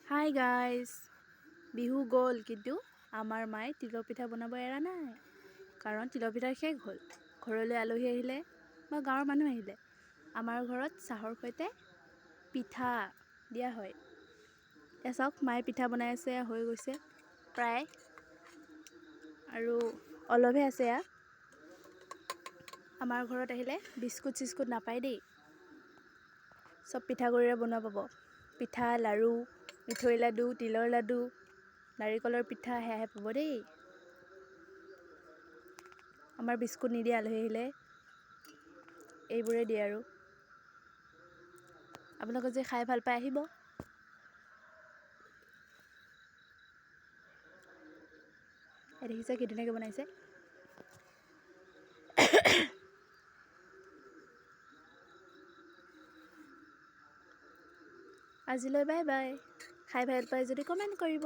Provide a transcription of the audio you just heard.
Hi guys, Bihu গ'ল কিন্তু আমাৰ মায়ে তিলৰ পিঠা বনাব এৰা নাই। কাৰণ তিলৰ পিঠা শেষ হ'ল। ঘৰলৈ আলহী আহিলে বা গাঁৱৰ মানুহ আহিলে আমাৰ ঘৰত চাহৰ সৈতে পিঠা দিয়া হয়। এয়া চাওক, মায়ে পিঠা বনাই আছে, হৈ গৈছে প্ৰায়, আৰু অলপহে আছে। এয়া আমাৰ ঘৰত আহিলে বিস্কুট চিস্কুট নাপায় দেই, চব পিঠাগুড়িৰে বনোৱা পাব। পিঠা, লাড়ু, মিঠৈ লাডু, তিলৰ লাডু, নাৰিকলৰ পিঠা, সেয়াহে পাব দেই। আমাৰ বিস্কুট নিদিয়ে, আলহী আহিলে এইবোৰে দিয়ে। আৰু আপোনালোকে যে খাই ভাল পায় আহিব। দেখিছে কি ধুনীয়াকৈ বনাইছে। আজিলৈ বাই বাই। খাই ভাল পায় যদি কমেণ্ট কৰিব।